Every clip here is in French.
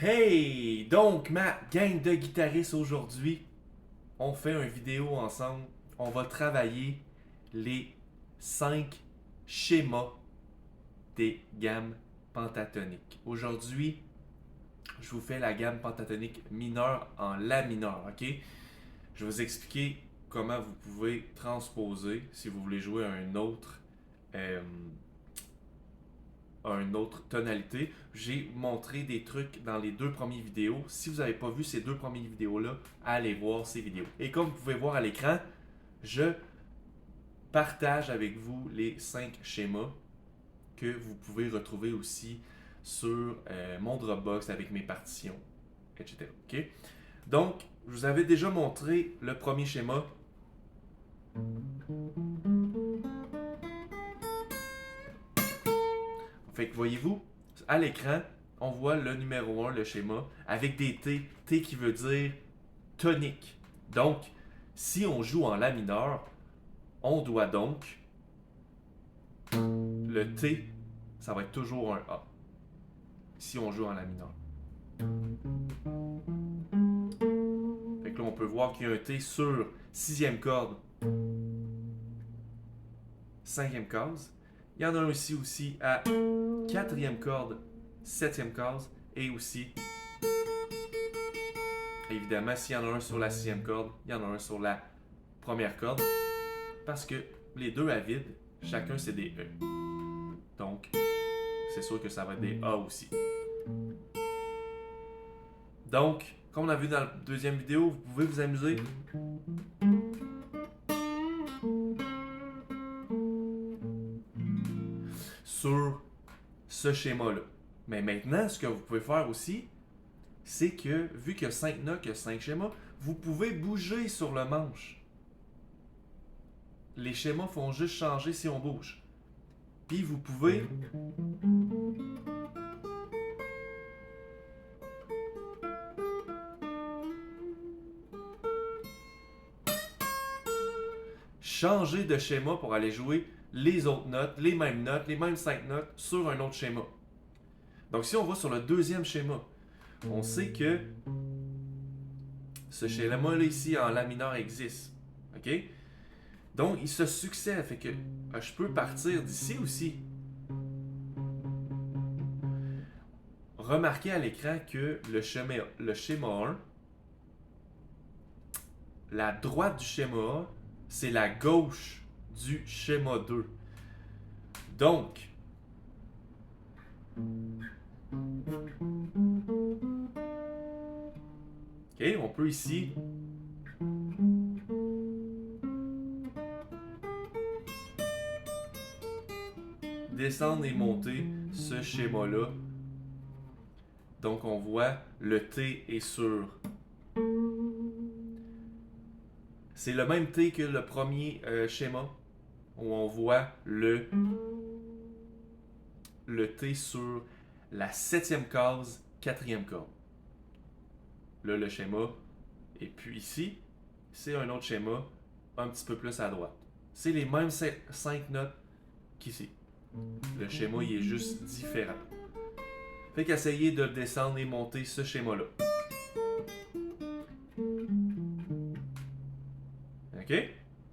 Hey! Donc, ma gang de guitaristes aujourd'hui, on fait une vidéo ensemble. On va travailler les 5 schémas des gammes pentatoniques. Aujourd'hui, je vous fais la gamme pentatonique mineure en La mineur, ok? Je vais vous expliquer comment vous pouvez transposer si vous voulez jouer euh, à une autre tonalité. J'ai montré des trucs dans les deux premières vidéos. Si vous n'avez pas vu ces deux premières vidéos-là, allez voir ces vidéos. Et comme vous pouvez voir à l'écran, je partage avec vous les 5 schémas que vous pouvez retrouver aussi sur mon Dropbox avec mes partitions, etc. Ok? Donc, je vous avais déjà montré le premier schéma. Fait que voyez-vous, à l'écran, on voit le numéro 1, le schéma, avec des T. T qui veut dire tonique. Donc, si on joue en La mineur, on doit donc, le T, ça va être toujours un A. Si on joue en La mineur. Fait que là, on peut voir qu'il y a un T sur sixième corde, cinquième case. Il y en a un aussi à quatrième corde, septième case, et aussi, évidemment, s'il y en a un sur la sixième corde, il y en a un sur la première corde, parce que les deux à vide, chacun c'est des E. Donc, c'est sûr que ça va être des A aussi. Donc, comme on a vu dans la deuxième vidéo, vous pouvez vous amuser. Sur ce schéma-là. Mais maintenant, ce que vous pouvez faire aussi, c'est que, vu qu'il y a 5 notes, qu'il y a 5 schémas, vous pouvez bouger sur le manche. Les schémas font juste changer si on bouge. Puis vous pouvez changer de schéma pour aller jouer les autres notes, les mêmes 5 notes sur un autre schéma. Donc si on va sur le deuxième schéma, on sait que ce schéma-là ici en La mineur existe. OK? Donc il se succède, fait que je peux partir d'ici aussi. Remarquez à l'écran que le schéma 1, la droite du schéma A, c'est la gauche du schéma 2. Donc, ok, on peut ici descendre et monter ce schéma-là. Donc, on voit le T est sur. C'est le même T que le premier schéma où on voit le T sur la septième case, quatrième corde. Là, le schéma. Et puis ici, c'est un autre schéma un petit peu plus à droite. C'est les mêmes 5 notes qu'ici. Le schéma, il est juste différent. Fait qu'essayez de descendre et monter ce schéma-là. OK?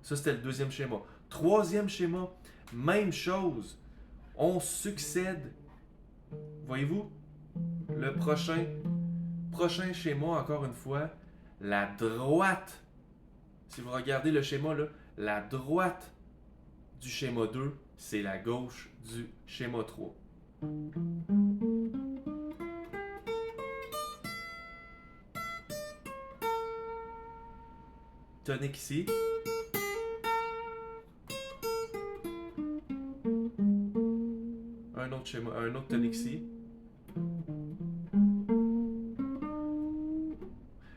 Ça, c'était le deuxième schéma. Troisième schéma, même chose. On succède. Voyez-vous? Le prochain schéma, encore une fois, la droite. Si vous regardez le schéma, là, la droite du schéma 2, c'est la gauche du schéma 3. Tonique ici. Un autre schéma, un autre tonique ici.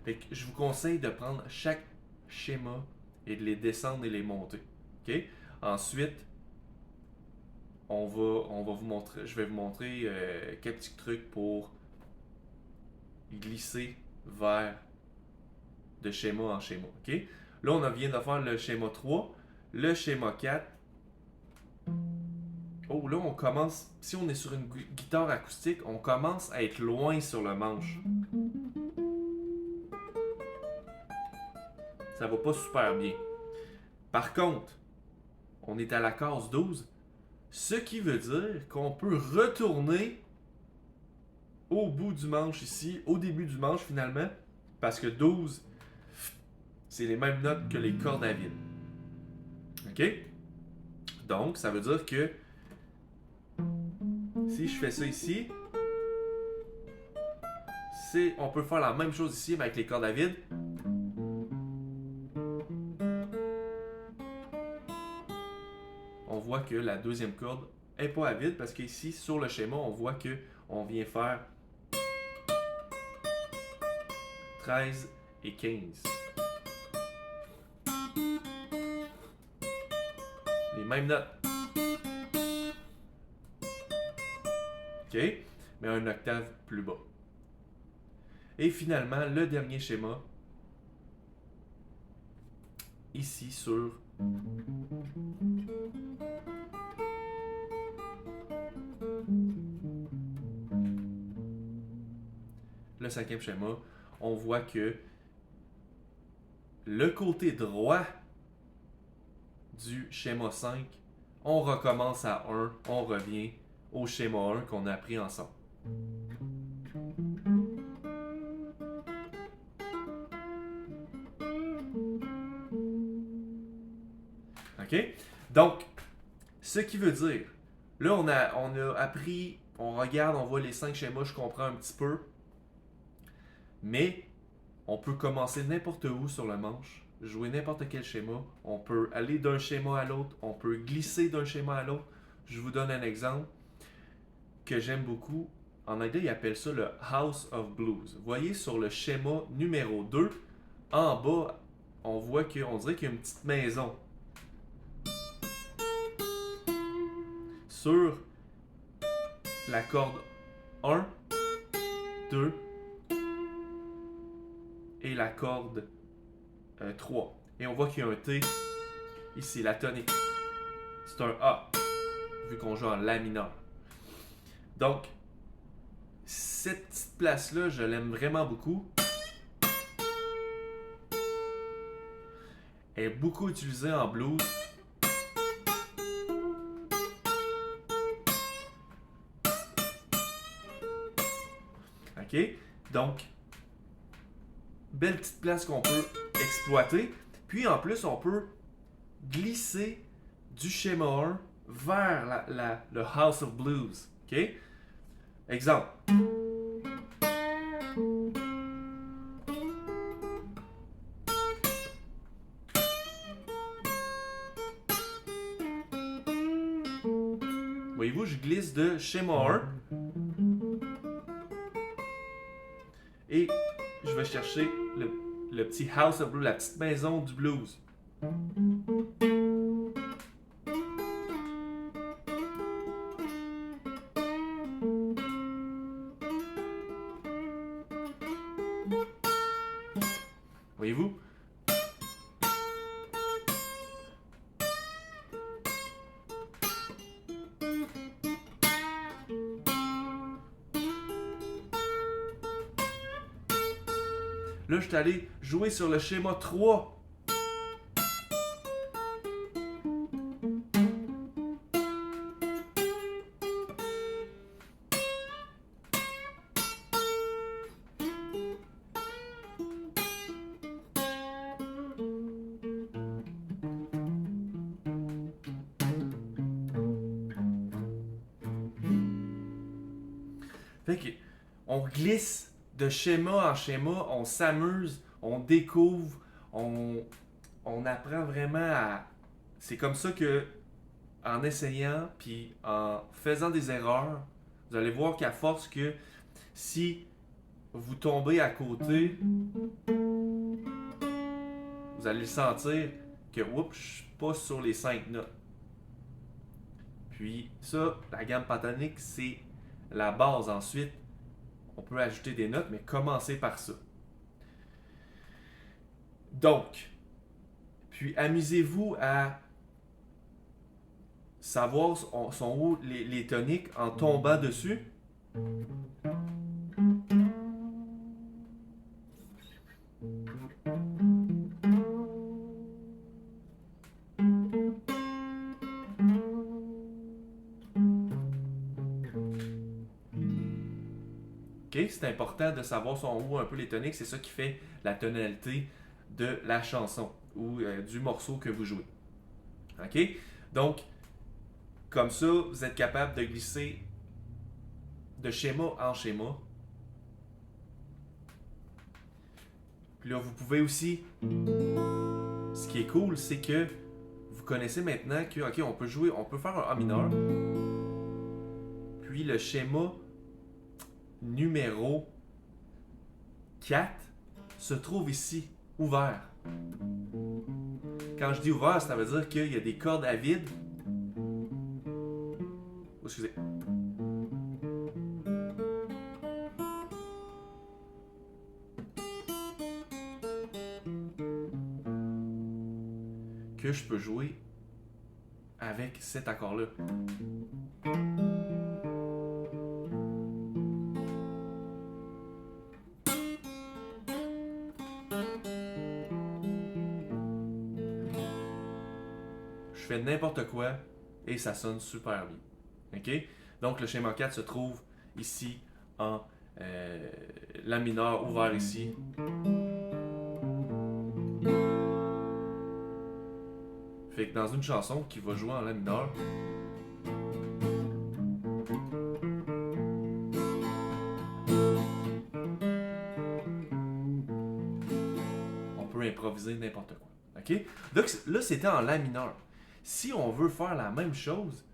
Fait que je vous conseille de prendre chaque schéma et de les descendre et les monter. OK? Ensuite, je vais vous montrer quelques petits trucs pour glisser vers de schéma en schéma. OK? Là, on vient de faire le schéma 3, le schéma 4. Oh, là, on commence. Si on est sur une guitare acoustique, on commence à être loin sur le manche. Ça va pas super bien. Par contre, on est à la case 12, ce qui veut dire qu'on peut retourner au bout du manche ici, au début du manche finalement, parce que 12, c'est les mêmes notes que les cordes à vide. OK? Donc, ça veut dire que si je fais ça ici, on peut faire la même chose ici, mais avec les cordes à vide. On voit que la deuxième corde n'est pas à vide parce qu'ici, sur le schéma, on voit qu'on vient faire 13 et 15. Les mêmes notes. OK? Mais un octave plus bas. Et finalement, le dernier schéma, ici sur le cinquième schéma, on voit que le côté droit du schéma 5, on recommence à 1, on revient au schéma 1 qu'on a appris ensemble. OK? Donc, ce qui veut dire, là, on a appris, on regarde, on voit les 5 schémas, je comprends un petit peu, mais on peut commencer n'importe où sur le manche, jouer n'importe quel schéma, on peut aller d'un schéma à l'autre, on peut glisser d'un schéma à l'autre. Je vous donne un exemple que j'aime beaucoup. En anglais, ils appellent ça le House of Blues. Vous voyez sur le schéma numéro 2, en bas, on voit qu'on dirait qu'il y a une petite maison. Sur la corde 1, 2 et la corde 3. Et on voit qu'il y a un T ici, la tonique. C'est un A, vu qu'on joue en La mineur. Donc, cette petite place-là, je l'aime vraiment beaucoup. Elle est beaucoup utilisée en blues. OK? Donc, belle petite place qu'on peut exploiter. Puis en plus, on peut glisser du schéma 1 vers le House of Blues. OK? Exemple. Voyez-vous, je glisse de schéma 1 et je vais chercher le petit House of Blues, la petite maison du blues. Voyez-vous? Là, je suis allé jouer sur le schéma 3. Fait que on glisse de schéma en schéma, on s'amuse, on découvre, on apprend vraiment à... C'est comme ça que, en essayant, puis en faisant des erreurs, vous allez voir qu'à force que si vous tombez à côté, vous allez le sentir que, oups, je suis pas sur les 5 notes. Puis ça, la gamme pentatonique, c'est la base. Ensuite, on peut ajouter des notes, mais commencez par ça. Donc, puis amusez-vous à savoir sont où les toniques en tombant dessus. Ok, c'est important de savoir sont où un peu les toniques, c'est ça qui fait la tonalité de la chanson ou du morceau que vous jouez. Ok, donc comme ça, vous êtes capable de glisser de schéma en schéma. Puis là, vous pouvez aussi. Ce qui est cool, c'est que vous connaissez maintenant que, ok, on peut jouer, on peut faire un A mineur. Puis le schéma numéro 4 se trouve ici, ouvert. Quand je dis ouvert, ça veut dire qu'il y a des cordes à vide. Oh, excusez. Que je peux jouer avec cet accord-là. Je fais n'importe quoi et ça sonne super bien. Ok? Donc le schéma 4 se trouve ici en La mineur ouvert ici. Fait que dans une chanson qui va jouer en La mineur, on peut improviser n'importe quoi. Ok? Donc là, c'était en La mineur. Si on veut faire la même chose,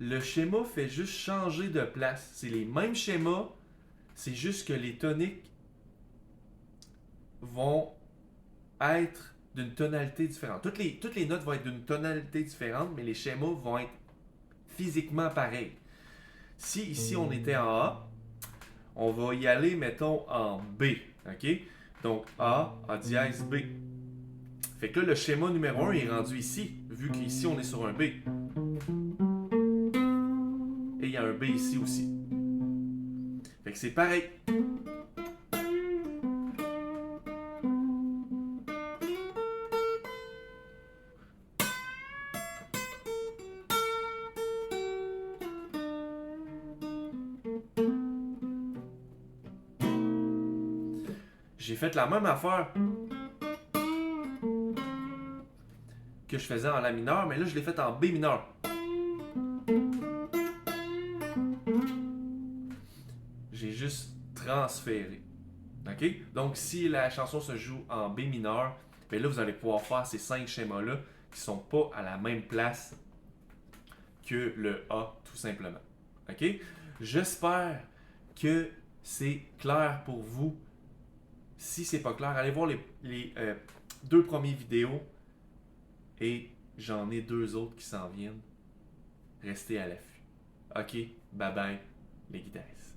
le schéma fait juste changer de place. C'est les mêmes schémas, c'est juste que les toniques vont être d'une tonalité différente. Toutes les notes vont être d'une tonalité différente, mais les schémas vont être physiquement pareils. Si ici on était en A, on va y aller, mettons, en B. OK? Donc A dièse B. Fait que là, le schéma numéro 1 est rendu ici, vu qu'ici on est sur un B. Et il y a un B ici aussi. Fait que c'est pareil. J'ai fait la même affaire que je faisais en La mineur, mais là je l'ai fait en B mineur. J'ai juste transféré. OK? Donc si la chanson se joue en B mineur, bien là vous allez pouvoir faire ces 5 schémas-là qui ne sont pas à la même place que le A, tout simplement. OK? J'espère que c'est clair pour vous. Si c'est pas clair, allez voir les 2 premières vidéos et j'en ai 2 autres qui s'en viennent. Restez à l'affût. OK? Bye bye, les guitaristes.